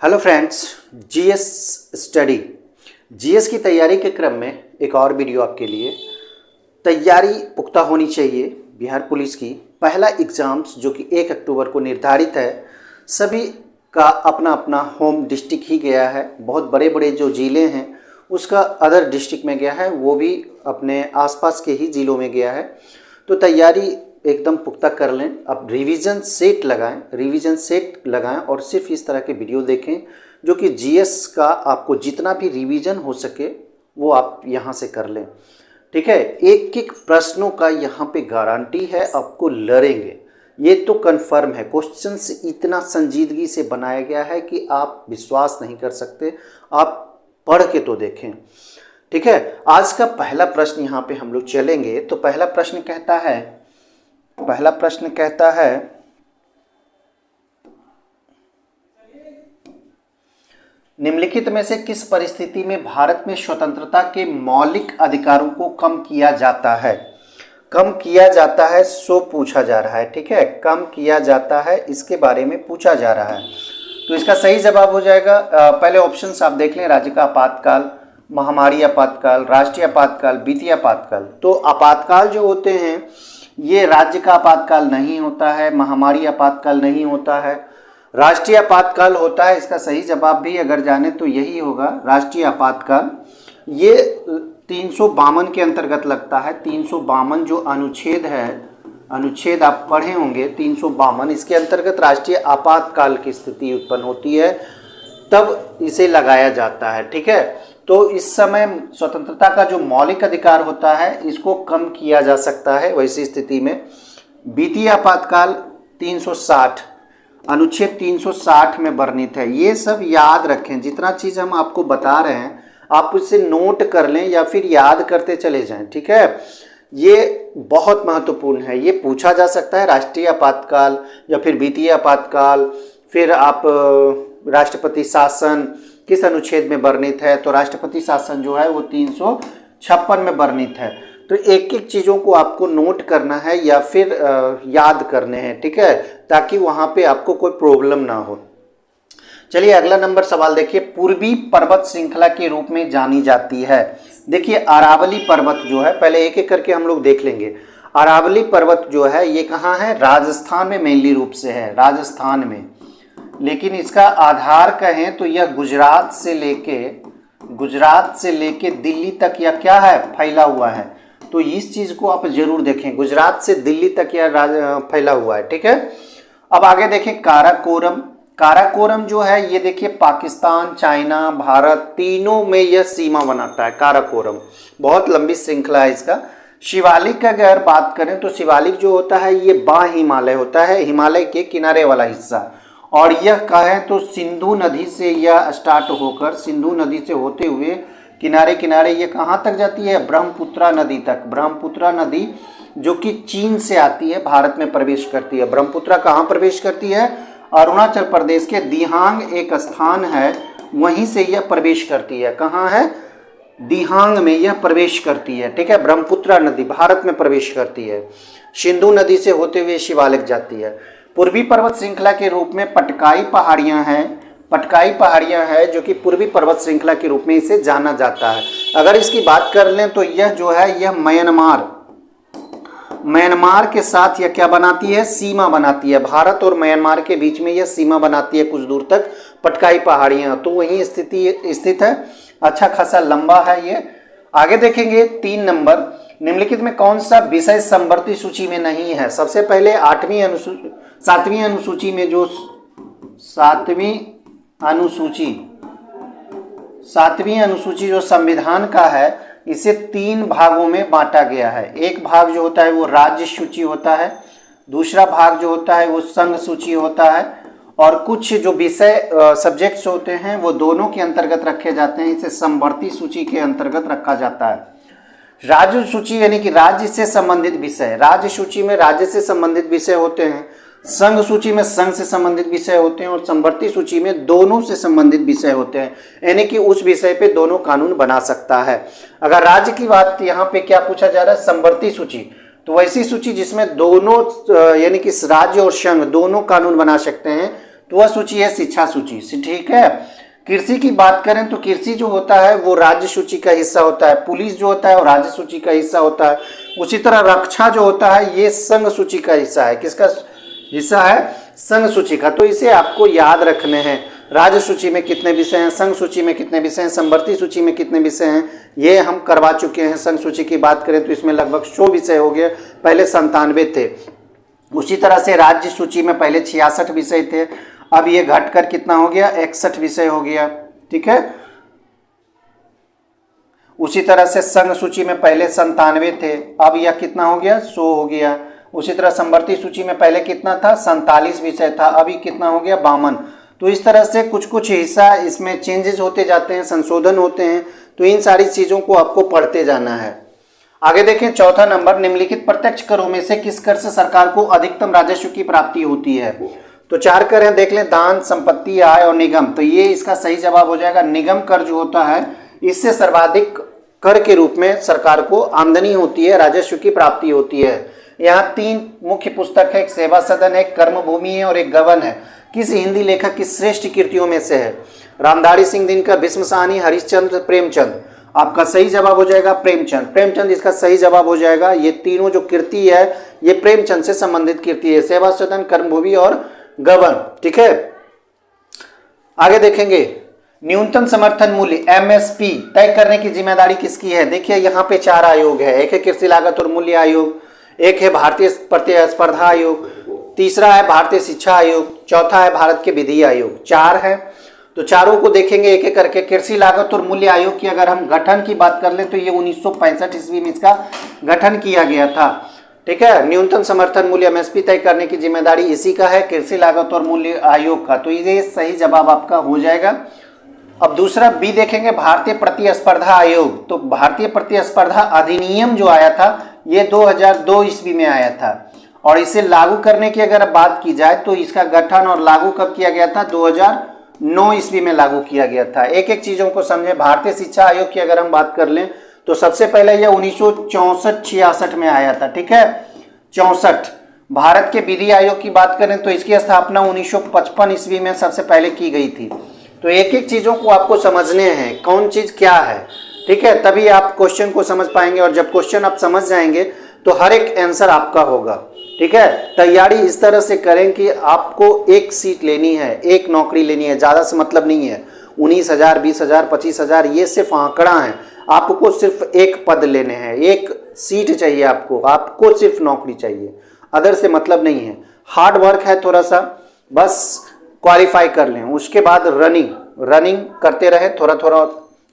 Hello friends, GS study GS की तैयारी के क्रम में एक और वीडियो आपके लिए। तैयारी पुख्ता होनी चाहिए। बिहार पुलिस की पहला एग्ज़ाम्स जो कि 1 अक्टूबर को निर्धारित है, सभी का अपना अपना होम डिस्ट्रिक्ट ही गया है। बहुत बड़े बड़े जो ज़िले हैं उसका अदर डिस्ट्रिक्ट में गया है, वो भी अपने आसपास के ही ज़िलों में गया है। तो तैयारी एकदम पुख्ता कर लें। अब रिवीजन सेट लगाएं और सिर्फ इस तरह के वीडियो देखें जो कि जीएस का आपको जितना भी रिवीजन हो सके वो आप यहाँ से कर लें। ठीक है, एक एक प्रश्नों का यहाँ पे गारंटी है, आपको लड़ेंगे, ये तो कंफर्म है। क्वेश्चंस इतना संजीदगी से बनाया गया है कि आप विश्वास नहीं कर सकते, आप पढ़ के तो देखें। ठीक है, आज का पहला प्रश्न यहाँ पे हम लोग चलेंगे। तो पहला प्रश्न कहता है निम्नलिखित में से किस परिस्थिति में भारत में स्वतंत्रता के मौलिक अधिकारों को कम किया जाता है सो पूछा जा रहा है। ठीक है, कम किया जाता है, इसके बारे में पूछा जा रहा है। तो इसका सही जवाब हो जाएगा, पहले ऑप्शंस आप देख लें, राज्य का आपातकाल, महामारी आपातकाल, राष्ट्रीय आपातकाल, वित्तीय आपातकाल। तो आपातकाल जो होते हैं ये राज्य का आपातकाल नहीं होता है, महामारी आपातकाल नहीं होता है, राष्ट्रीय आपातकाल होता है। इसका सही जवाब भी अगर जाने तो यही होगा, राष्ट्रीय आपातकाल। ये 352 के अंतर्गत लगता है। 352 जो अनुच्छेद है, अनुच्छेद आप पढ़े होंगे 352, इसके अंतर्गत राष्ट्रीय आपातकाल की स्थिति उत्पन्न होती है, तब इसे लगाया जाता है। ठीक है, तो इस समय स्वतंत्रता का जो मौलिक अधिकार होता है इसको कम किया जा सकता है वैसी स्थिति में। वित्तीय आपातकाल 360, अनुच्छेद 360 में वर्णित है। ये सब याद रखें, जितना चीज़ हम आपको बता रहे हैं आप उसे नोट कर लें या फिर याद करते चले जाएं। ठीक है, ये बहुत महत्वपूर्ण है, ये पूछा जा सकता है। राष्ट्रीय आपातकाल या फिर वित्तीय आपातकाल, फिर आप राष्ट्रपति शासन किस अनुच्छेद में वर्णित है, तो राष्ट्रपति शासन जो है वो 356 में वर्णित है। तो एक एक चीज़ों को आपको नोट करना है या फिर याद करने हैं। ठीक है, ताकि वहाँ पे आपको कोई प्रॉब्लम ना हो। चलिए अगला नंबर सवाल देखिए, पूर्वी पर्वत श्रृंखला के रूप में जानी जाती है। देखिए अरावली पर्वत जो है, पहले एक एक करके हम लोग देख लेंगे। अरावली पर्वत जो है ये कहाँ है, राजस्थान में मेनली रूप से है, राजस्थान में। लेकिन इसका आधार कहें तो यह गुजरात से लेके दिल्ली तक या क्या है, फैला हुआ है। तो इस चीज को आप जरूर देखें, गुजरात से दिल्ली तक यह फैला हुआ है। ठीक है, अब आगे देखें काराकोरम। काराकोरम जो है ये देखिए पाकिस्तान, चाइना, भारत तीनों में यह सीमा बनाता है। काराकोरम बहुत लंबी श्रृंखला है इसका। शिवालिक का अगर बात करें तो शिवालिक जो होता है ये बाह्य हिमालय होता है, हिमालय के किनारे वाला हिस्सा। और यह कहें तो सिंधु नदी से यह स्टार्ट होकर, सिंधु नदी से होते हुए किनारे किनारे ये कहाँ तक जाती है, ब्रह्मपुत्रा नदी तक। ब्रह्मपुत्रा नदी जो कि चीन से आती है, भारत में प्रवेश करती है। ब्रह्मपुत्रा कहाँ प्रवेश करती है, अरुणाचल प्रदेश के दिहांग एक स्थान है, वहीं से यह प्रवेश करती है। कहाँ है, दिहांग में यह प्रवेश करती है। ठीक है, ब्रह्मपुत्रा नदी भारत में प्रवेश करती है, सिंधु नदी से होते हुए शिवालिक जाती है। पूर्वी पर्वत श्रृंखला के रूप में पटकाई पहाड़ियां हैं, जो कि पूर्वी पर्वत श्रृंखला के रूप में इसे जाना जाता है। अगर इसकी बात कर लें तो यह जो है यह म्यांमार के साथ यह क्या बनाती है, सीमा बनाती है। भारत और म्यांमार के बीच में यह सीमा बनाती है कुछ दूर तक, पटकाई पहाड़ियां, तो वहीं स्थित है। अच्छा खासा लंबा है ये। आगे देखेंगे 3 नंबर, निम्नलिखित में कौन सा विषय समवर्ती सूची में नहीं है। सबसे पहले 7वीं अनुसूची में जो 7वीं अनुसूची जो संविधान का है, इसे 3 भागों में बांटा गया है। एक भाग जो होता है वो राज्य सूची होता है, दूसरा भाग जो होता है वो संघ सूची होता है, और कुछ जो विषय सब्जेक्ट्स होते हैं वो दोनों के अंतर्गत रखे जाते हैं, इसे समवर्ती सूची के अंतर्गत रखा जाता है। राज्य सूची यानी कि राज्य से संबंधित विषय, राज्य सूची में राज्य से संबंधित विषय होते हैं, संघ सूची में संघ से संबंधित विषय होते हैं, और समवर्ती सूची में दोनों से संबंधित विषय होते हैं, यानी कि उस विषय पे दोनों कानून बना सकता है। अगर राज्य की बात यहाँ पे क्या पूछा जा रहा है, समवर्ती सूची, तो वैसी सूची जिसमें दोनों यानी कि राज्य और संघ दोनों कानून बना सकते हैं, तो वह सूची है शिक्षा सूची, ठीक है। कृषि की बात करें तो कृषि जो होता है वो राज्य सूची का हिस्सा होता है, पुलिस जो होता है वो राज्य सूची का हिस्सा होता है, उसी तरह रक्षा जो होता है ये संघ सूची का हिस्सा है। किसका हिस्सा है? संघ सूची का। तो इसे आपको याद रखने हैं, राज्य सूची में कितने विषय हैं, संघ सूची में कितने विषय हैं, समवर्ती सूची में कितने विषय हैं, ये हम करवा चुके हैं। संघ सूची की बात करें तो इसमें लगभग 100 विषय हो गए, पहले 97 थे। उसी तरह से राज्य सूची में पहले 66 विषय थे, अब ये घटकर कितना हो गया? 61 विषय हो गया, ठीक है। उसी तरह से संघ सूची में पहले 97 थे, अब यह कितना हो गया? 100 हो गया। उसी तरह समवर्ती सूची में पहले कितना था? 47 विषय था, अभी कितना हो गया? 52। तो इस तरह से कुछ कुछ हिस्सा इसमें चेंजेस होते जाते हैं, संशोधन होते हैं, तो इन सारी चीज़ों को आपको पढ़ते जाना है। आगे देखें, चौथा नंबर, निम्नलिखित प्रत्यक्ष करों में से किस कर से सरकार को अधिकतम राजस्व की प्राप्ति होती है? तो 4 कर हैं, देख लें, दान, संपत्ति, आय और निगम। तो ये इसका सही जवाब हो जाएगा। निगम कर जो होता है इससे सर्वाधिक कर के रूप में सरकार को आमदनी होती है, राजस्व की प्राप्ति होती है। यहाँ 3 मुख्य पुस्तक है, एक सेवा सदन है, कर्मभूमि है और एक गबन है। किस हिंदी लेखक की श्रेष्ठ कृतियों में से है? रामधारी सिंह दिनकर, भीष्म साहनी, हरिश्चंद्र, प्रेमचंद। आपका सही जवाब हो जाएगा प्रेमचंद। प्रेमचंद इसका सही जवाब हो जाएगा। ये तीनों जो कृति है ये प्रेमचंद से संबंधित कृति है, सेवा सदन, कर्मभूमि और गबन, ठीक है। आगे देखेंगे, न्यूनतम समर्थन मूल्य एमएसपी तय करने की जिम्मेदारी किसकी है? देखिए यहाँ पे 4 आयोग है, एक है कृषि लागत और मूल्य आयोग, एक है भारतीय प्रतिस्पर्धा आयोग, तीसरा है भारतीय शिक्षा आयोग, चौथा है भारत के विधि आयोग। 4 है, तो चारों को देखेंगे एक एक करके। कृषि लागत और मूल्य आयोग की अगर हम गठन की बात कर लें तो ये 1965 ईस्वी में इसका गठन किया गया था, ठीक है। न्यूनतम समर्थन मूल्य एमएसपी तय करने की जिम्मेदारी इसी का है, कृषि लागत और मूल्य आयोग का। तो ये सही जवाब आपका हो जाएगा। अब दूसरा बी देखेंगे, भारतीय प्रतिस्पर्धा आयोग। तो भारतीय प्रतिस्पर्धा अधिनियम जो आया था ये 2002 ईस्वी में आया था, और इसे लागू करने की अगर बात की जाए तो इसका गठन और लागू कब किया गया था? 2009 ईस्वी में लागू किया गया था। एक एक चीजों को समझें। भारतीय शिक्षा आयोग की अगर हम बात कर लें तो सबसे पहले यह 1964-66 में आया था, ठीक है, 64। भारत के विधि आयोग की बात करें तो इसकी स्थापना 1955 ईस्वी में सबसे पहले की गई थी। तो एक एक चीजों को आपको समझने हैं, कौन चीज क्या है, ठीक है, तभी आप क्वेश्चन को समझ पाएंगे। और जब क्वेश्चन आप समझ जाएंगे तो हर एक आंसर आपका होगा, ठीक है। तैयारी इस तरह से करें कि आपको एक सीट लेनी है, एक नौकरी लेनी है, ज़्यादा से मतलब नहीं है। 19,000, 20,000, 25,000 ये सिर्फ आंकड़ा है। आपको सिर्फ एक पद लेने हैं, एक सीट चाहिए आपको सिर्फ नौकरी चाहिए, अदर से मतलब नहीं है। हार्ड वर्क है थोड़ा सा, बस क्वालिफाई कर लें। उसके बाद रनिंग करते रहे थोड़ा थोड़ा,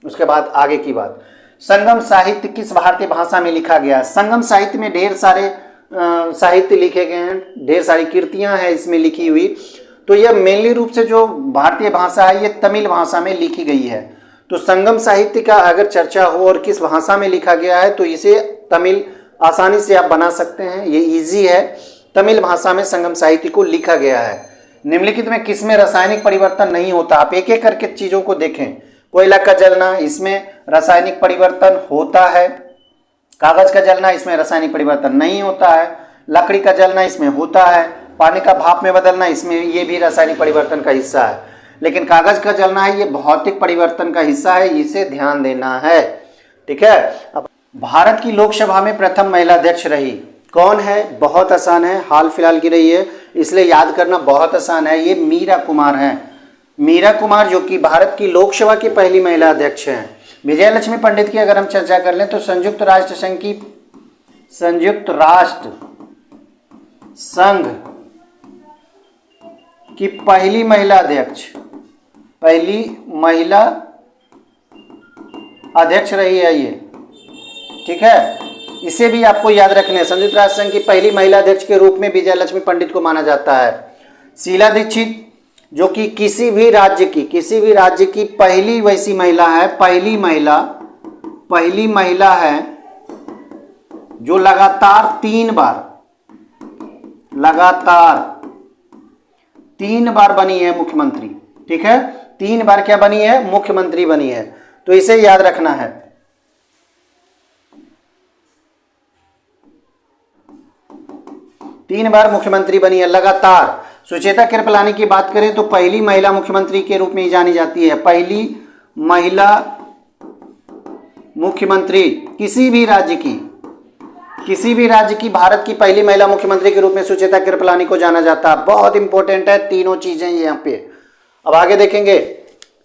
उसके बाद आगे की बात। संगम साहित्य किस भारतीय भाषा में लिखा गया? संगम साहित्य में ढेर सारे साहित्य लिखे गए हैं, ढेर सारी कृतियां हैं इसमें लिखी हुई। तो यह मेनली रूप से जो भारतीय भाषा है ये तमिल भाषा में लिखी गई है। तो संगम साहित्य का अगर चर्चा हो और किस भाषा में लिखा गया है तो इसे तमिल आसानी से आप बना सकते हैं, ये इजी है। तमिल भाषा में संगम साहित्य को लिखा गया है। निम्नलिखित में किसमें रासायनिक परिवर्तन नहीं होता? आप एक एक करके चीजों को देखें। कोयला का जलना, इसमें रासायनिक परिवर्तन होता है। कागज का जलना, इसमें रासायनिक परिवर्तन नहीं होता है। लकड़ी का जलना, इसमें होता है। पानी का भाप में बदलना, इसमें ये भी रासायनिक परिवर्तन का हिस्सा है। लेकिन कागज का जलना है ये भौतिक परिवर्तन का हिस्सा है, इसे ध्यान देना है, ठीक है। अब भारत की लोकसभा में प्रथम महिला अध्यक्ष रही कौन है? बहुत आसान है, हाल फिलहाल की रही है, इसलिए याद करना बहुत आसान है। ये मीरा कुमार हैं। मीरा कुमार जो कि भारत की लोकसभा की पहली महिला अध्यक्ष हैं। विजयलक्ष्मी पंडित की अगर हम चर्चा कर लें तो संयुक्त राष्ट्र संघ की पहली महिला अध्यक्ष रही है ये, ठीक है। इसे भी आपको याद रखना है। संयुक्त राष्ट्र संघ की पहली महिला अध्यक्ष के रूप में विजयलक्ष्मी पंडित को माना जाता है। शीला दीक्षित जो कि किसी भी राज्य की पहली वैसी महिला है, पहली महिला है जो लगातार 3 बार बनी है मुख्यमंत्री, ठीक है। 3 बार क्या बनी है? मुख्यमंत्री बनी है। तो इसे याद रखना है। तीन बार मुख्यमंत्री बनी है लगातार। सुचेता कृपलानी की बात करें तो पहली महिला मुख्यमंत्री के रूप में जानी जाती है, पहली महिला मुख्यमंत्री किसी भी राज्य की भारत की पहली महिला मुख्यमंत्री के रूप में सुचेता कृपलानी को जाना जाता है। बहुत इंपॉर्टेंट है तीनों चीजें यहाँ पे। अब आगे देखेंगे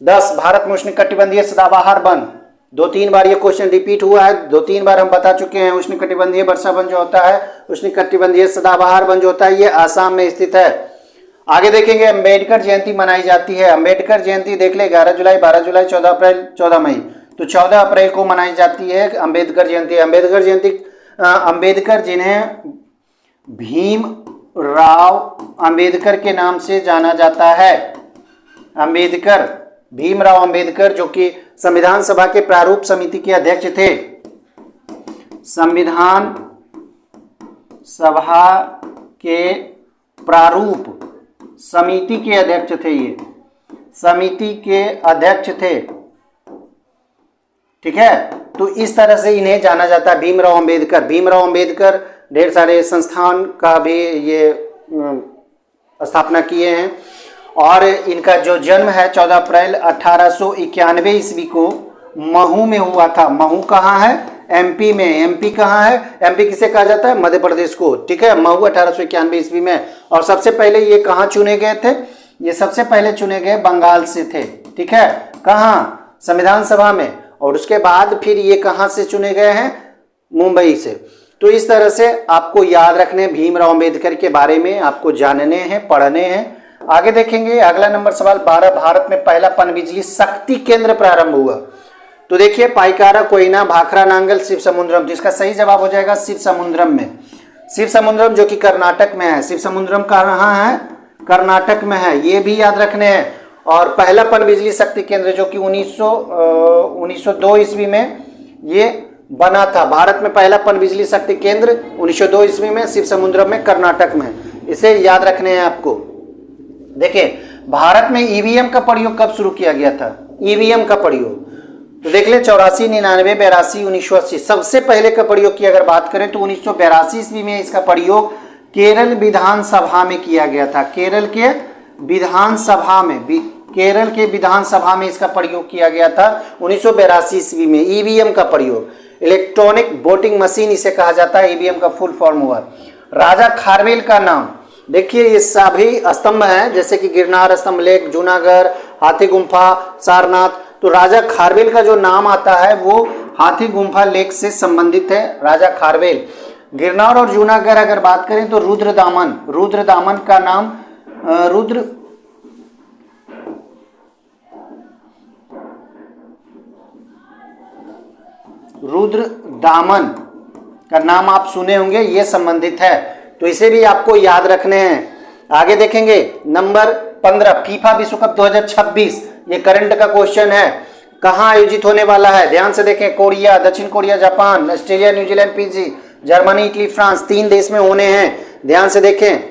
10 भारत में उष्णकटिबंधीय सदाबहार वन, 2-3 बार ये क्वेश्चन रिपीट हुआ है, 2-3 बार हम बता चुके हैं। उष्णकटिबंधीय वर्षा वन जो होता है, उष्णकटिबंधीय सदाबहार वन जो होता है, ये आसाम में स्थित है। आगे देखेंगे अम्बेडकर जयंती मनाई जाती है। अम्बेडकर जयंती देख ले 11 जुलाई, 12 जुलाई, 14 अप्रैल, 14 मई। तो 14 अप्रैल को मनाई जाती है अम्बेडकर जयंती। अम्बेडकर जयंती अम्बेडकर जिन्हें भीमराव अम्बेडकर के नाम से जाना जाता है। अम्बेडकर, भीमराव अम्बेडकर जो कि संविधान सभा के प्रारूप समिति के अध्यक्ष थे, संविधान सभा के प्रारूप समिति के अध्यक्ष थे, ये समिति के अध्यक्ष थे, ठीक है। तो इस तरह से इन्हें जाना जाता है भीमराव अम्बेडकर। भीमराव अम्बेडकर ढेर सारे संस्थान का भी ये स्थापना किए हैं और इनका जो जन्म है 14 अप्रैल 1891 ईस्वी को महू में हुआ था। महू कहाँ है? एमपी में। एमपी कहाँ है? एमपी किसे कहा जाता है? मध्य प्रदेश को, ठीक है। महू 1891 ईस्वी में। और सबसे पहले ये कहाँ चुने गए थे? ये सबसे पहले चुने गए बंगाल से थे, ठीक है। कहाँ? संविधान सभा में। और उसके बाद फिर ये कहाँ से चुने गए हैं? मुंबई से। तो इस तरह से आपको याद रखने भीमराव अम्बेडकर के बारे में आपको जानने हैं, पढ़ने हैं। आगे देखेंगे अगला नंबर सवाल 12, भारत में पहला पनबिजली शक्ति केंद्र प्रारंभ हुआ। तो देखिए पाइकारा, कोयना, भाखरा, नांगल, शिव समुद्रम। तो इसका सही जवाब हो जाएगा शिव समुद्रम में। शिव समुद्रम जो कि कर्नाटक में है। शिव समुद्रम कहाँ है? कर्नाटक में है, ये भी याद रखने हैं। और पहला पनबिजली शक्ति केंद्र जो कि 1902 ईस्वी में ये बना था। भारत में पहला पनबिजली शक्ति केंद्र 1902 ईस्वी में शिव समुद्रम में, कर्नाटक में। इसे याद रखने हैं आपको। देखिए भारत में ईवीएम का प्रयोग कब शुरू किया गया था? ईवीएम का प्रयोग तो देख ले 84, 99, 82, 1980। सबसे पहले का प्रयोग की अगर बात करें तो 1982 ईस्वी में इसका प्रयोग केरल विधानसभा में किया गया था। केरल के विधानसभा में इसका प्रयोग किया गया था 1982 ईस्वी में। ईवीएम का प्रयोग, इलेक्ट्रॉनिक वोटिंग मशीन इसे कहा जाता है। ईवीएम का फुल फॉर्म हुआ। राजा खारवेल का नाम देखिए, ये सभी स्तंभ हैं जैसे कि गिरनार स्तंभ लेक, जूनागढ़, हाथी गुम्फा, सारनाथ। तो राजा खारवेल का जो नाम आता है वो हाथी गुम्फा लेक से संबंधित है, राजा खारवेल। गिरनार और जूनागढ़ अगर बात करें तो रुद्रदामन का नाम रुद्रदामन का नाम आप सुने होंगे, ये संबंधित है। तो इसे भी आपको याद रखने हैं। आगे देखेंगे नंबर 15, फीफा विश्व कप 2026। ये करंट का क्वेश्चन है। कहाँ आयोजित होने वाला है? ध्यान से देखें। कोरिया, दक्षिण Korea, Japan, Australia, New Zealand, Fiji, Germany, Italy, France. 3 देश में होने हैं। ध्यान से देखें।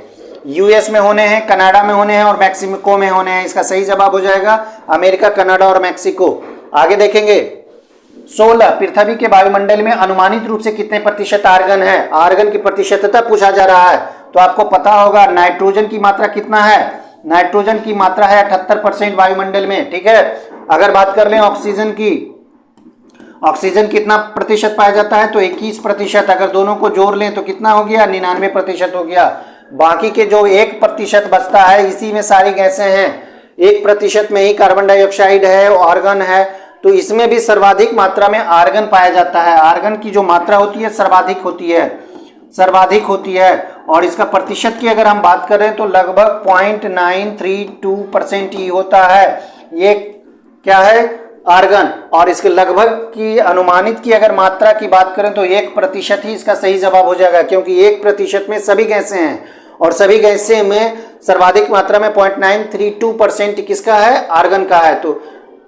यूएस में होने हैं, कनाडा में होने हैं और मैक्सिको में होने हैं। इसका सही जवाब हो जाएगा अमेरिका, कनाडा और मैक्सिको। आगे देखेंगे 16, पृथ्वी के वायुमंडल में अनुमानित रूप से कितने प्रतिशत आर्गन है? आर्गन की प्रतिशतता पूछा जा रहा है। तो आपको पता होगा नाइट्रोजन की मात्रा कितना है? नाइट्रोजन की मात्रा है 78% वायुमंडल में, ठीक है। अगर बात कर लें ऑक्सीजन की, ऑक्सीजन कितना प्रतिशत पाया जाता है? तो 21%। अगर दोनों को जोड़ लें तो कितना हो गया? 99% हो गया। बाकी के जो 1% बचता है इसी में सारी गैसें हैं। 1% में ही कार्बन डाइऑक्साइड है, आर्गन है। तो इसमें भी सर्वाधिक मात्रा में आर्गन पाया जाता है। आर्गन की जो मात्रा होती है सर्वाधिक होती है। और इसका प्रतिशत की अगर हम बात करें तो लगभग 0.932% ही होता है। ये क्या है? आर्गन। और इसके लगभग की अनुमानित की अगर मात्रा की बात करें तो 1% ही इसका सही जवाब हो जाएगा, क्योंकि 1% में सभी गैसें हैं और सभी गैसें में सर्वाधिक मात्रा में 0.932% किसका है? आर्गन का है। तो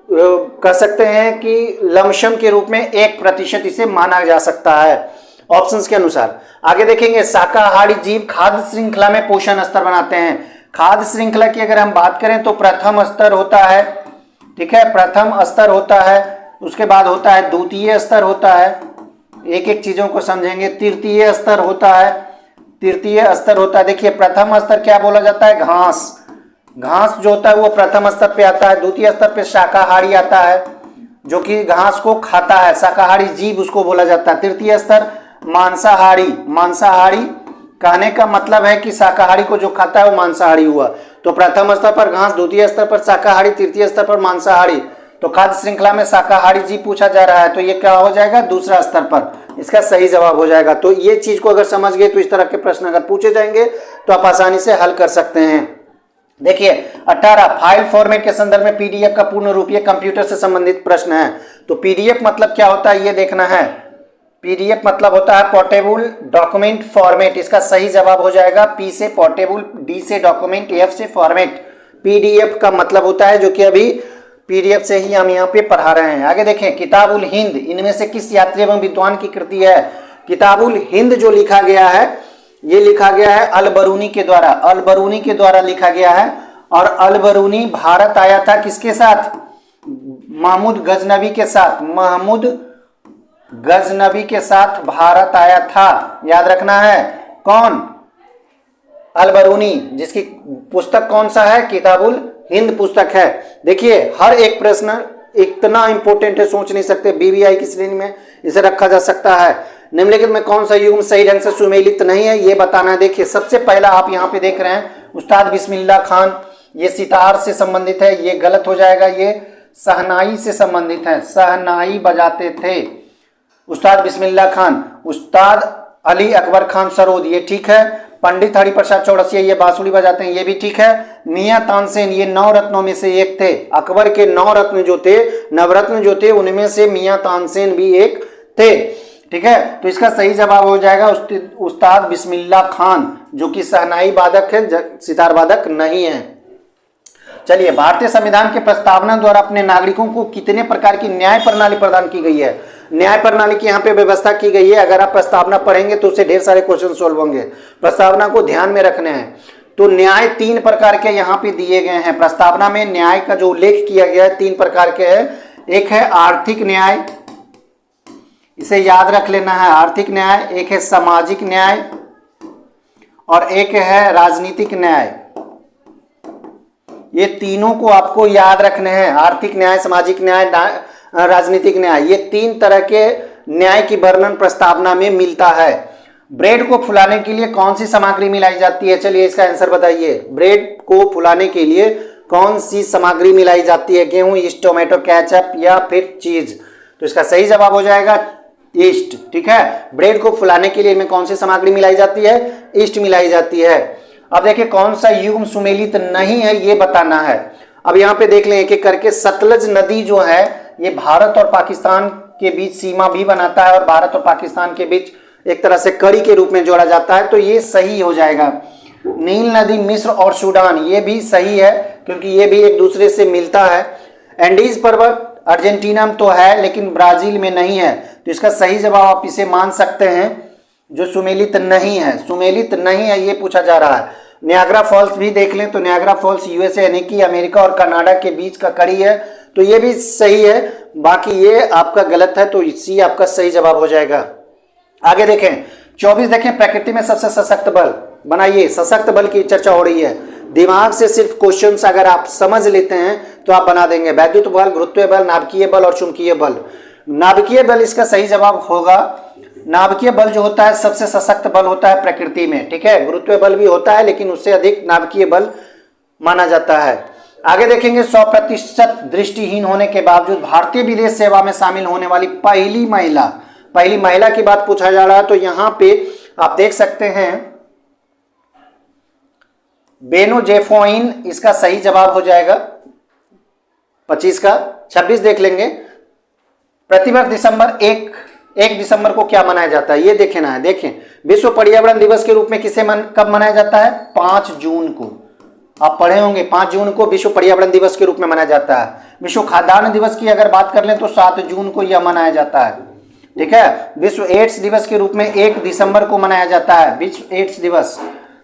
कह सकते हैं कि लमसम के रूप में 1% इसे माना जा सकता है ऑप्शंस के अनुसार। आगे देखेंगे शाकाहारी जीव खाद्य श्रृंखला में पोषण स्तर बनाते हैं। खाद्य श्रृंखला की अगर हम बात करें तो प्रथम स्तर होता है, ठीक है। प्रथम स्तर होता है, उसके बाद होता है द्वितीय स्तर होता है, एक एक चीजों को समझेंगे। तृतीय स्तर होता है, तृतीय स्तर होता है। देखिए प्रथम स्तर क्या बोला जाता है, घास, घास जो होता है वो प्रथम स्तर पे आता है। द्वितीय स्तर पे शाकाहारी आता है जो कि घास को खाता है, शाकाहारी जीव उसको बोला जाता है। तृतीय स्तर मांसाहारी, मांसाहारी कहने का मतलब है कि शाकाहारी को जो खाता है वो मांसाहारी हुआ। तो प्रथम स्तर पर घास, द्वितीय स्तर पर शाकाहारी, तृतीय स्तर पर मांसाहारी। तो खाद्य श्रृंखला में शाकाहारी जीव पूछा जा रहा है, तो ये क्या हो जाएगा, दूसरा स्तर पर, इसका सही जवाब हो जाएगा। तो ये चीज को अगर समझ गए तो इस तरह के प्रश्न अगर पूछे जाएंगे तो आप आसानी से हल कर सकते हैं। देखिए 18 फाइल फॉर्मेट के संदर्भ में पीडीएफ का पूर्ण रूप, ये कंप्यूटर से संबंधित प्रश्न है। तो पीडीएफ मतलब क्या होता है ये देखना है। पीडीएफ मतलब होता है पोर्टेबल डॉक्यूमेंट फॉर्मेट, इसका सही जवाब हो जाएगा पी से पोर्टेबल, डी से डॉक्यूमेंट, एफ से फॉर्मेट। पीडीएफ का मतलब होता है, जो कि अभी पीडीएफ से ही हम यहाँ पे पढ़ा रहे हैं। आगे देखें, किताबुल हिंद इनमें से किस यात्री एवं विद्वान की कृति है। किताबुल हिंद जो लिखा गया है ये लिखा गया है अल बरूनी के द्वारा, अल बरूनी के द्वारा लिखा गया है। और अल बरूनी भारत आया था किसके साथ, महमूद गजनबी के साथ, महमूद गजनबी के साथ भारत आया था, याद रखना है। कौन, अल बरूनी, जिसकी पुस्तक कौन सा है, किताबुल हिंद पुस्तक है। देखिए हर एक प्रश्न इतना इंपॉर्टेंट है, सोच नहीं सकते। बीबीआई की श्रेणी में इसे रखा जा सकता है। निम्नलिखित में कौन सा युग्म सही ढंग से सुमेलित नहीं है ये बताना है। देखिए सबसे पहला आप यहाँ पे देख रहे हैं उस्ताद बिस्मिल्लाह खान, ये सितार से संबंधित है, ये गलत हो जाएगा। ये शहनाई से संबंधित है, शहनाई बजाते थे उस्ताद बिस्मिल्लाह खान। उस्ताद अली अकबर खान सरोद, ये ठीक है। पंडित हरिप्रसाद चौरसिया, ये बांसुरी बजाते हैं, ये भी ठीक है। मियां तानसेन, ये 9 रत्नों में से एक थे। अकबर के 9 रत्न जो थे, नवरत्न जो थे, उनमें से मियां तानसेन भी एक थे। ठीक है, तो इसका सही जवाब हो जाएगा उस्ताद बिस्मिल्लाह खान, जो कि शहनाई वादक है, सितार वादक नहीं है। चलिए, भारतीय संविधान के प्रस्तावना द्वारा अपने नागरिकों को कितने प्रकार की न्याय प्रणाली प्रदान की गई है। न्याय प्रणाली की यहाँ पे व्यवस्था की गई है। अगर आप प्रस्तावना पढ़ेंगे तो उससे ढेर सारे क्वेश्चन सोल्व होंगे, प्रस्तावना को ध्यान में रखने हैं। तो न्याय 3 प्रकार के यहाँ पे दिए गए हैं। प्रस्तावना में न्याय का जो उल्लेख किया गया है 3 प्रकार के है। एक है आर्थिक न्याय, इसे याद रख लेना है, आर्थिक न्याय। एक है सामाजिक न्याय और एक है राजनीतिक न्याय। ये तीनों को आपको याद रखने हैं, आर्थिक न्याय, सामाजिक न्याय, राजनीतिक न्याय। ये 3 तरह के न्याय की वर्णन प्रस्तावना में मिलता है। ब्रेड को फुलाने के लिए कौन सी सामग्री मिलाई जाती है, चलिए इसका आंसर बताइए। ब्रेड को फुलाने के लिए कौन सी सामग्री मिलाई जाती है, गेहूं, ईस्ट, टोमेटो केचप या फिर चीज। तो इसका सही जवाब हो जाएगा ईस्ट। ठीक है, ब्रेड को फुलाने के लिए इनमें कौन सी सामग्री मिलाई जाती है, ईस्ट मिलाई जाती है। अब देखिए कौन सा युग्म सुमेलित नहीं है ये बताना है। अब यहाँ पे देख लें एक एक करके। सतलज नदी जो है ये भारत और पाकिस्तान के बीच सीमा भी बनाता है और भारत और पाकिस्तान के बीच एक तरह से कड़ी के रूप में जोड़ा जाता है, तो ये सही हो जाएगा। नील नदी मिस्र और सूडान, ये भी सही है क्योंकि ये भी एक दूसरे से मिलता है। एंडीज पर्वत अर्जेंटीना में तो है लेकिन ब्राजील में नहीं है, तो इसका सही जवाब आप इसे मान सकते हैं जो सुमेलित नहीं है, सुमेलित नहीं है ये पूछा जा रहा है। नियाग्रा फॉल्स भी देख लें तो नियाग्रा फॉल्स यूएसए यानी कि अमेरिका और कनाडा के बीच का कड़ी है, तो ये भी सही है। बाकी ये आपका गलत है, तो सी आपका सही जवाब हो जाएगा। आगे देखें 24 देखें, प्रकृति में सबसे सशक्त बल बनाइए। सशक्त बल की चर्चा हो रही है। दिमाग से सिर्फ क्वेश्चंस अगर आप समझ लेते हैं तो आप बना देंगे। वैद्युत बल, गुरुत्वीय बल, नाभिकीय बल और चुंबकीय बल। नाभिकीय बल इसका सही जवाब होगा। नाभिकीय बल जो होता है सबसे सशक्त बल होता है प्रकृति में। ठीक है, गुरुत्वीय बल भी होता है लेकिन उससे अधिक नाभिकीय बल माना जाता है। आगे देखेंगे 100% दृष्टिहीन होने के बावजूद भारतीय विदेश सेवा में शामिल होने वाली पहली महिला की बात पूछा जा रहा है। तो यहां पे आप देख सकते हैं बेनो जेफोइन, इसका सही जवाब हो जाएगा 25 का। 26 देख लेंगे। प्रतिवर्ष दिसंबर 1 दिसंबर को क्या मनाया जाता है ये देखना है। देखें विश्व पर्यावरण दिवस के रूप में किसे कब मनाया जाता है, 5 जून को। आप पढ़े होंगे 5 जून को विश्व पर्यावरण दिवस के रूप में मनाया जाता है। विश्व खाद्यान्न दिवस की अगर बात कर लें तो 7 जून को यह मनाया जाता है। ठीक है, विश्व एड्स दिवस के रूप में 1 दिसंबर को मनाया जाता है विश्व एड्स दिवस।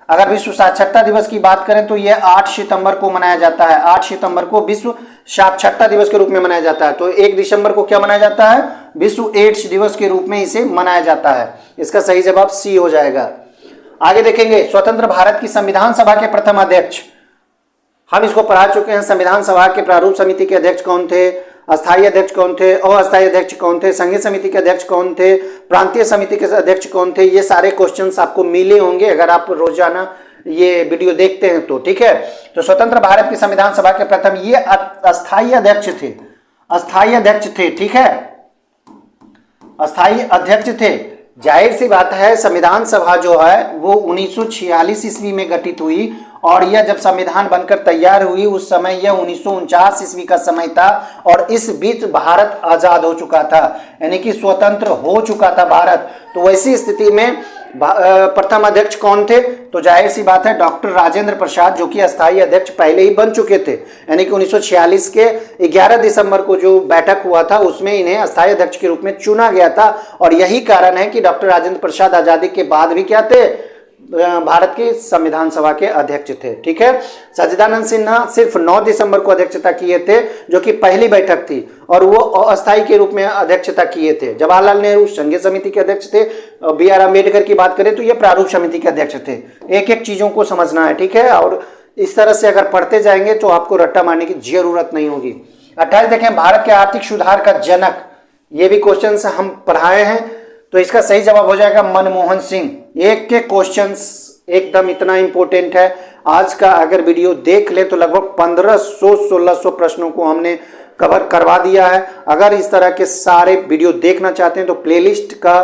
अगर विश्व साक्षरता दिवस की बात करें तो यह 8 सितंबर को मनाया जाता है। 8 सितंबर को विश्व साक्षरता दिवस के रूप में मनाया जाता है। तो 1 दिसंबर को क्या मनाया जाता है, विश्व एड्स दिवस के रूप में इसे मनाया जाता है। इसका सही जवाब सी हो जाएगा। आगे देखेंगे स्वतंत्र भारत की संविधान सभा के प्रथम अध्यक्ष, हम इसको पढ़ा चुके हैं। संविधान सभा के प्रारूप समिति के अध्यक्ष कौन थे, अस्थायी अध्यक्ष कौन थे, अस्थायी अध्यक्ष कौन थे, संघीय समिति के अध्यक्ष कौन थे, प्रांतीय समिति के अध्यक्ष कौन थे, ये सारे क्वेश्चंस आपको मिले होंगे अगर आप रोजाना ये वीडियो देखते हैं तो, ठीक है। तो स्वतंत्र भारत की संविधान सभा के प्रथम ये अस्थायी अध्यक्ष थे, अस्थायी अध्यक्ष थे, ठीक है, अस्थायी अध्यक्ष थे। जाहिर सी बात है संविधान सभा जो है वो 1946 ईस्वी में गठित हुई और यह जब संविधान बनकर तैयार हुई उस समय यह 1949 ईस्वी का समय था और इस बीच भारत आजाद हो चुका था, यानी कि स्वतंत्र हो चुका था भारत। तो वैसी स्थिति में प्रथम अध्यक्ष कौन थे, तो जाहिर सी बात है डॉक्टर राजेंद्र प्रसाद, जो कि अस्थायी अध्यक्ष पहले ही बन चुके थे, यानी कि 1946 के 11 दिसंबर को जो बैठक हुआ था उसमें इन्हें अस्थायी अध्यक्ष के रूप में चुना गया था। और यही कारण है कि डॉक्टर राजेंद्र प्रसाद आजादी के बाद भी क्या थे, भारत की संविधान सभा के अध्यक्ष थे, ठीक है। सच्चिदानंद सिन्हा सिर्फ 9 दिसंबर को अध्यक्षता किए थे, जो कि पहली बैठक थी, और वो अस्थायी के रूप में अध्यक्षता किए थे। जवाहरलाल नेहरू संघीय समिति के अध्यक्ष थे। बी आर अम्बेडकर की बात करें तो ये प्रारूप समिति के अध्यक्ष थे। एक एक चीजों को समझना है, ठीक है, और इस तरह से अगर पढ़ते जाएंगे तो आपको रट्टा मारने की जरूरत नहीं होगी। 28 देखें, भारत के आर्थिक सुधार का जनक, ये भी क्वेश्चन हम पढ़ाए हैं, तो इसका सही जवाब हो जाएगा मनमोहन सिंह। एक के क्वेश्चंस एकदम इतना इंपॉर्टेंट है, आज का अगर वीडियो देख ले तो लगभग 1500-1600 प्रश्नों को हमने कवर करवा दिया है। अगर इस तरह के सारे वीडियो देखना चाहते हैं तो प्लेलिस्ट का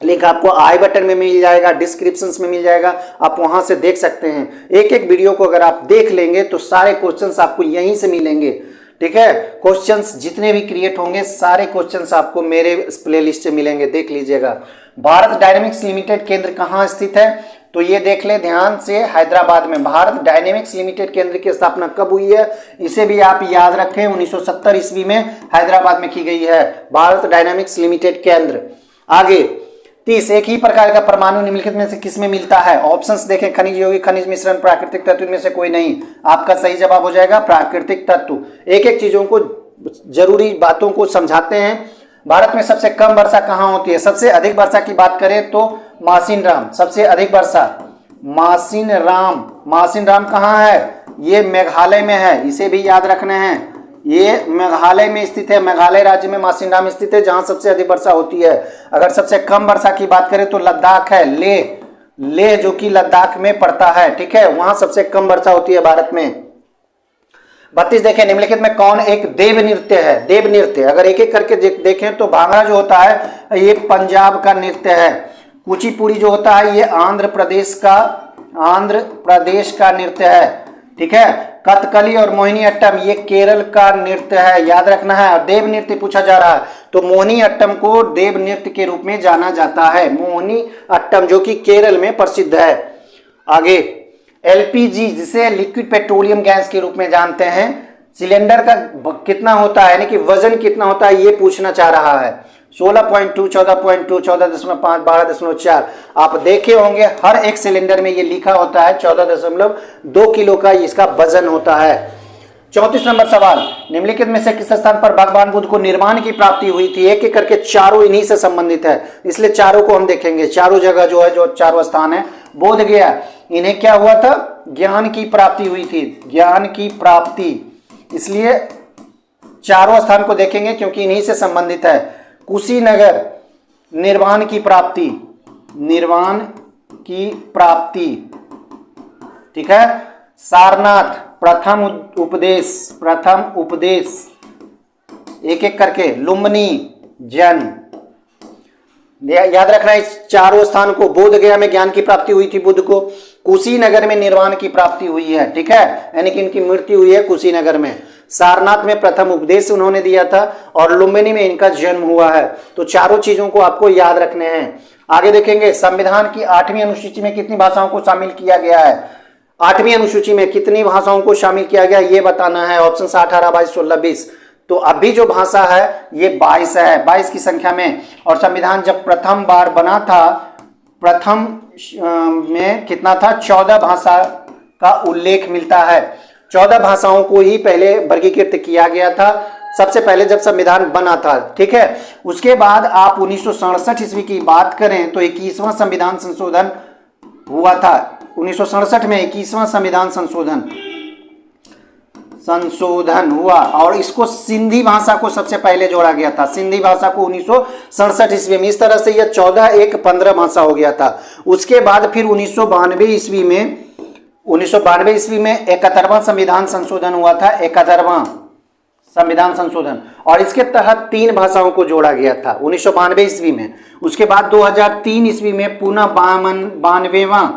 लिंक आपको आई बटन में मिल जाएगा, डिस्क्रिप्शन में मिल जाएगा, आप वहां से देख सकते हैं। एक एक वीडियो को अगर आप देख लेंगे तो सारे क्वेश्चंस आपको यहीं से मिलेंगे, ठीक है। क्वेश्चंस जितने भी क्रिएट होंगे सारे क्वेश्चंस आपको मेरे प्लेलिस्ट से मिलेंगे, देख लीजिएगा। भारत डायनेमिक्स लिमिटेड केंद्र कहाँ स्थित है, तो ये देख ले ध्यान से, हैदराबाद में। भारत डायनेमिक्स लिमिटेड केंद्र की स्थापना कब हुई है, इसे भी आप याद रखें, 1970 ईस्वी में हैदराबाद में की गई है भारत डायनेमिक्स लिमिटेड केंद्र। आगे 30, एक ही प्रकार का परमाणु निम्नलिखित में से किसमें मिलता है। ऑप्शंस देखें, खनिज यौगिक, खनिज मिश्रण, प्राकृतिक तत्व, इनमें से कोई नहीं। आपका सही जवाब हो जाएगा प्राकृतिक तत्व। एक एक चीजों को, जरूरी बातों को समझाते हैं। भारत में सबसे कम वर्षा कहाँ होती है, सबसे अधिक वर्षा की बात करें तो मासिनराम, सबसे अधिक वर्षा मासिनराम। मासिनराम कहाँ है, ये मेघालय में है, इसे भी याद रखना है, ये मेघालय में स्थित है। मेघालय राज्य में मासिनराम स्थित है, जहां सबसे अधिक वर्षा होती है। अगर सबसे कम वर्षा की बात करें तो लद्दाख है, लेह जो कि लद्दाख में पड़ता है, ठीक है, वहां सबसे कम वर्षा होती है भारत में। 32 देखें, निम्नलिखित में कौन एक देव नृत्य है। देव नृत्य अगर एक एक करके देखें तो भांगड़ा जो होता है ये पंजाब का नृत्य है। कुचिपुड़ी जो होता है ये आंध्र प्रदेश का नृत्य है, ठीक है। कथकली और मोहिनी अट्टम ये केरल का नृत्य है, याद रखना है। और देव नृत्य पूछा जा रहा है तो मोहिनी अट्टम को देव नृत्य के रूप में जाना जाता है, मोहिनी अट्टम, जो कि केरल में प्रसिद्ध है। आगे एलपीजी, जिसे लिक्विड पेट्रोलियम गैस के रूप में जानते हैं, सिलेंडर का कितना होता है, यानी कि वजन कितना होता है, ये पूछना चाह रहा है। 16.2, 14.2, 14.5, 12.4। आप देखे होंगे हर एक सिलेंडर में ये लिखा होता है 14.2 किलो का इसका वजन होता है। 34 नंबर सवाल, निम्नलिखित में से किस स्थान पर भगवान बुद्ध को निर्वाण की प्राप्ति हुई थी। एक एक करके चारों इन्हीं से संबंधित है, इसलिए चारों को हम देखेंगे। चारों जगह जो है, जो चारों स्थान है, बोध गया, इन्हें क्या हुआ था, ज्ञान की प्राप्ति हुई थी, ज्ञान की प्राप्ति, इसलिए चारों स्थान को देखेंगे क्योंकि इन्हीं से संबंधित है। कुशीनगर, निर्वाण की प्राप्ति, निर्वाण की प्राप्ति, ठीक है। सारनाथ, प्रथम उपदेश, एक एक करके। लुम्बिनी, जन्म, याद रखना इस चारों स्थान को। बोध गया में ज्ञान की प्राप्ति हुई थी बुद्ध को, कुशीनगर में निर्वाण की प्राप्ति हुई है, ठीक है, यानी कि इनकी मृत्यु हुई है कुशीनगर में। सारनाथ में प्रथम उपदेश उन्होंने दिया था और लुम्बिनी में इनका जन्म हुआ है। तो चारों चीजों को आपको याद रखने हैं। आगे देखेंगे, संविधान की 8वीं अनुसूची में कितनी भाषाओं को शामिल किया गया है। 8वीं अनुसूची में कितनी भाषाओं को शामिल किया गया ये बताना है। ऑप्शन 18, 22, 16, 20। तो अभी जो भाषा है ये 22 है, 22 की संख्या में। और संविधान जब प्रथम बार बना था, प्रथम में कितना था, 14 भाषा का उल्लेख मिलता है। 14 भाषाओं को ही पहले वर्गीकृत किया गया था, सबसे पहले जब संविधान बना था, ठीक है। उसके बाद आप 1967 ईस्वी की बात करें तो 21वां संविधान संशोधन हुआ था 1967 में 21वां संविधान संशोधन हुआ, और इसको सिंधी भाषा को सबसे पहले जोड़ा गया था। सिंधी भाषा को 1967 ईस्वी में, इस तरह से यह 14-1-15 भाषा हो गया था। उसके बाद फिर 1992 ईस्वी में 71वां संविधान संशोधन हुआ था, 71वां संविधान संशोधन, और इसके तहत 3 भाषाओं को जोड़ा गया था 1992 ईस्वी में। उसके बाद 2003 ईस्वी में पुनः 92वां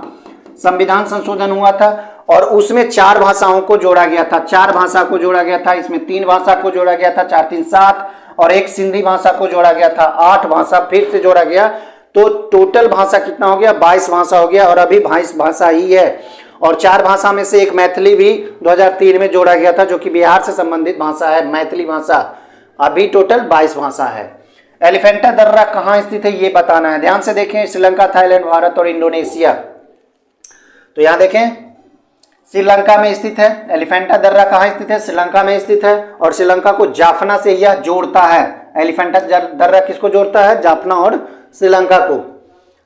संविधान संशोधन हुआ था, और उसमें 4 भाषाओं को जोड़ा गया था। 4 भाषा को जोड़ा गया था, इसमें 3 भाषा को जोड़ा गया था, 4 3 7, और 1 सिंधी भाषा को जोड़ा गया था, 8 भाषा फिर से जोड़ा गया। तो टोटल भाषा कितना हो गया? 22 भाषा हो गया, और अभी 22 भाषा ही है। और 4 भाषा में से एक मैथिली भी 2003 में जोड़ा गया था, जो कि बिहार से संबंधित भाषा है, मैथिली भाषा। अभी टोटल 22 भाषा है। एलिफेंटा दर्रा कहाँ स्थित है ये बताना है। ध्यान से देखें, श्रीलंका, थाईलैंड, भारत और इंडोनेशिया। तो यहाँ देखें, श्रीलंका में स्थित है। एलिफेंटा दर्रा कहाँ स्थित है? श्रीलंका में स्थित है, और श्रीलंका को जाफना से यह जोड़ता है। एलिफेंटा दर्रा किसको जोड़ता है? जाफना और श्रीलंका को।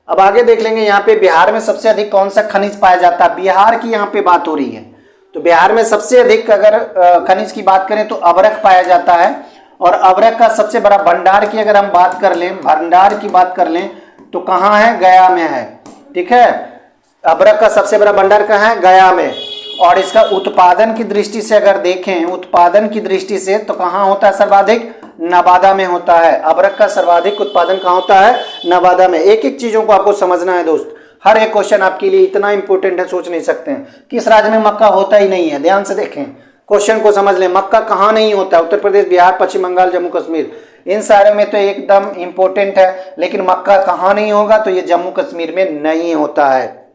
अब आगे देख लेंगे, यहाँ पे बिहार में सबसे अधिक कौन सा खनिज पाया जाता है? बिहार की यहाँ पे बात हो रही है, तो बिहार में सबसे अधिक अगर खनिज की बात करें तो अबरख पाया जाता है। और अबरख का सबसे बड़ा भंडार की अगर हम बात कर लें, भंडार की बात कर लें तो कहाँ है? गया में है। ठीक है, अबरख का सबसे बड़ा भंडार कहाँ है? गया में। और इसका उत्पादन की दृष्टि से अगर देखें, उत्पादन की दृष्टि से तो कहाँ होता है सर्वाधिक? नवादा में होता है। अबरख का सर्वाधिक उत्पादन कहाँ होता है? नवादा में। एक एक चीजों को आपको समझना है दोस्त, हर एक क्वेश्चन आपके लिए इतना इंपॉर्टेंट है, सोच नहीं सकते हैं। किस राज्य में मक्का होता ही नहीं है? ध्यान से देखें, क्वेश्चन को समझ लें। मक्का कहाँ नहीं होता? उत्तर प्रदेश, बिहार, पश्चिम बंगाल, जम्मू कश्मीर, इन सारे में तो एकदम इंपॉर्टेंट है। लेकिन मक्का कहाँ नहीं होगा? तो ये जम्मू कश्मीर में नहीं होता है।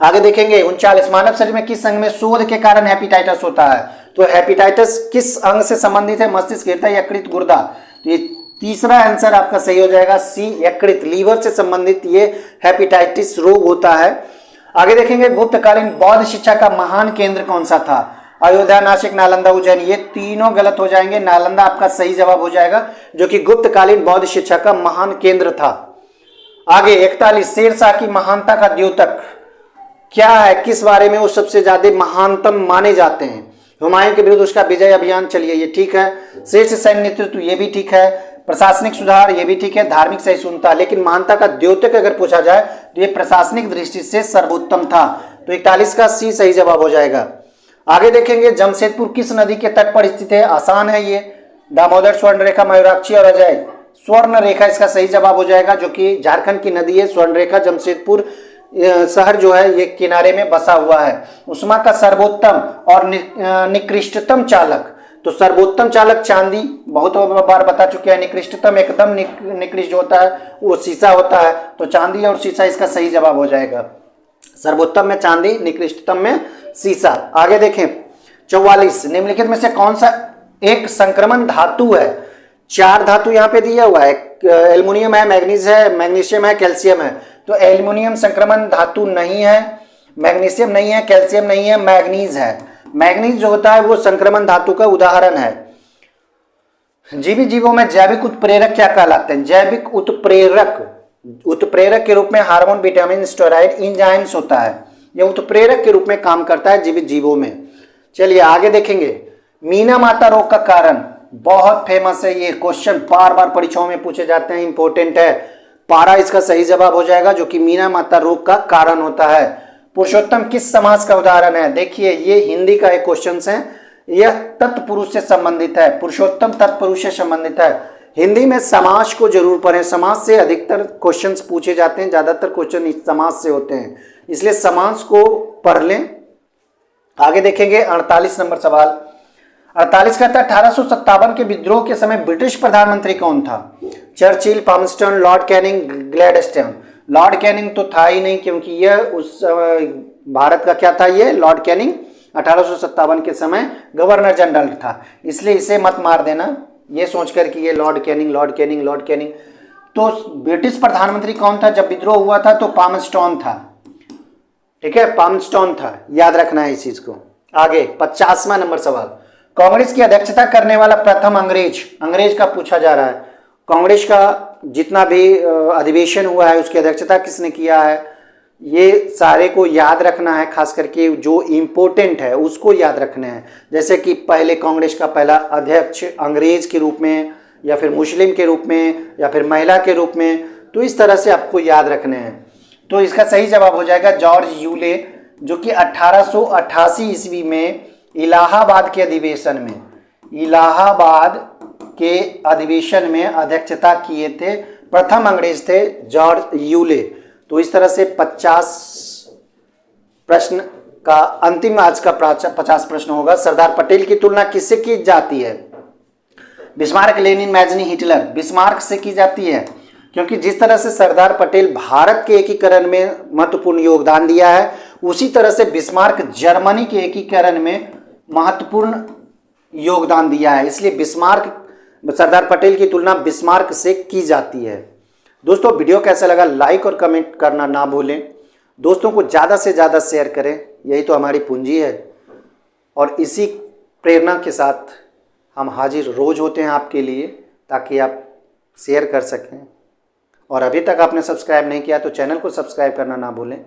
आगे देखेंगे, 39 मानव शरीर में किस अंग में शोध के कारण हेपेटाइटिस होता है? तो हेपेटाइटिस किस अंग से संबंधित है? मस्तिष्क, हृदय, यकृत, गुर्दा। तो ये तीसरा आंसर आपका सही हो जाएगा, सी, यकृत, लीवर से संबंधित ये हेपेटाइटिस रोग होता है। आगे देखेंगे, गुप्तकालीन बौद्ध शिक्षा का महान केंद्र कौन सा था? अयोध्या, नासिक, नालंदा, उज्जैन। ये तीनों गलत हो जाएंगे, नालंदा आपका सही जवाब हो जाएगा, जो कि गुप्तकालीन बौद्ध शिक्षा का महान केंद्र था। आगे 41, शेरशाह की महानता का द्योतक क्या है? किस बारे में वो सबसे ज्यादा महानतम माने जाते हैं? हुमायूं के विरुद्ध उसका विजय अभियान, चलिए ये ठीक है। श्रेष्ठ सैन्य नेतृत्व, ये भी ठीक है। प्रशासनिक सुधार, ये भी ठीक है। धार्मिक सहिष्णुता, लेकिन महानता का द्योतक अगर पूछा जाए तो ये प्रशासनिक दृष्टि से सर्वोत्तम था। तो 41 का सी सही जवाब हो जाएगा। आगे देखेंगे, जमशेदपुर किस नदी के तट पर स्थित है? आसान है ये, दामोदर, स्वर्णरेखा, मयूराक्षी और अजय। स्वर्ण रेखा इसका सही जवाब हो जाएगा, जो कि झारखंड की नदी है। स्वर्ण रेखा, जमशेदपुर शहर जो है ये किनारे में बसा हुआ है। उष्मा का सर्वोत्तम और निकृष्टतम चालक, तो सर्वोत्तम चालक चांदी, बहुत बार बता चुके हैं। निकृष्टतम, एकदम निकृष्ट जो होता है वो शीशा होता है, तो चांदी और शीशा इसका सही जवाब हो जाएगा। सर्वोत्तम में चांदी, निकृष्टतम में शीशा। आगे देखें, 44, निम्नलिखित में से कौन सा एक संक्रमण धातु है? 4 धातु यहाँ पे दिया हुआ है, एल्युमिनियम है, मैग्नीज है, मैग्नीशियम है, कैल्शियम है। तो एल्युमिनियम संक्रमण धातु नहीं है, मैग्नीशियम नहीं है, कैल्शियम नहीं है, मैग्नीज है। मैग्नीज जो होता है वो संक्रमण धातु का उदाहरण है। जीवित जीवों में जैविक उत्प्रेरक क्या कहलाते हैं? जैविक उत्प्रेरक के रूप में हार्मोन, विटामिन, स्टेरॉइड, एंजाइम्स होता है। यह उत्प्रेरक के रूप में काम करता है जीवित जीवों में। चलिए आगे देखेंगे, मीना माता रोग का कारण, बहुत फेमस है ये क्वेश्चन, बार बार परीक्षाओं में पूछे जाते हैं, इंपॉर्टेंट है। पारा इसका सही जवाब हो जाएगा, जो कि मीना माता रोग का कारण होता है। पुरुषोत्तम किस समास का उदाहरण है? देखिए ये हिंदी का एक क्वेश्चन है, यह तत्पुरुष से संबंधित है। पुरुषोत्तम तत्पुरुष से संबंधित है। हिंदी में समास को जरूर पढ़ें, समास से अधिकतर क्वेश्चंस पूछे जाते हैं, ज्यादातर क्वेश्चन इस समास से होते हैं, इसलिए समास को पढ़ लें। आगे देखेंगे 48 नंबर सवाल। 48 का था, 1857 के विद्रोह के समय ब्रिटिश प्रधानमंत्री कौन था? Churchill, Palmerston, Lord Canning, Gladstone. Lord Canning तो था ही नहीं, क्योंकि यह उस भारत का क्या था? ये लॉर्ड कैनिंग 1857 के समय गवर्नर जनरल था, इसलिए इसे मत मार देना ये सोचकर कि ये Lord Canning, Lord Canning, Lord Canning. तो ब्रिटिश प्रधानमंत्री कौन था जब विद्रोह हुआ था? तो पामस्टोन था। ठीक है, पामस्टोन था, याद रखना है इस चीज को। आगे 50वां नंबर सवाल, कांग्रेस की अध्यक्षता करने वाला प्रथम अंग्रेज का पूछा जा रहा है। कांग्रेस का जितना भी अधिवेशन हुआ है उसकी अध्यक्षता किसने किया है? ये सारे को याद रखना है, खास करके जो इम्पोर्टेंट है उसको याद रखना है। जैसे कि पहले कांग्रेस का पहला अध्यक्ष अंग्रेज के रूप में, या फिर मुस्लिम के रूप में, या फिर महिला के रूप में, तो इस तरह से आपको याद रखने हैं। तो इसका सही जवाब हो जाएगा जॉर्ज यूले, जो कि 1888 ईस्वी में इलाहाबाद के अधिवेशन में अध्यक्षता किए थे। प्रथम अंग्रेज थे जॉर्ज यूले। तो इस तरह से 50 प्रश्न का अंतिम आज का 50 प्रश्न होगा। सरदार पटेल की तुलना किससे की जाती है? Bismarck, Lenin, Mazzini, Hitler. Bismarck से की जाती है, क्योंकि जिस तरह से सरदार पटेल भारत के एकीकरण में महत्वपूर्ण योगदान दिया है, उसी तरह से बिस्मार्क जर्मनी के एकीकरण में महत्वपूर्ण योगदान दिया है। इसलिए सरदार पटेल की तुलना बिस्मार्क से की जाती है। दोस्तों, वीडियो कैसा लगा लाइक और कमेंट करना ना भूलें। दोस्तों को ज़्यादा से ज़्यादा शेयर करें, यही तो हमारी पूंजी है। और इसी प्रेरणा के साथ हम हाजिर रोज़ होते हैं आपके लिए, ताकि आप शेयर कर सकें। और अभी तक आपने सब्सक्राइब नहीं किया तो चैनल को सब्सक्राइब करना ना भूलें।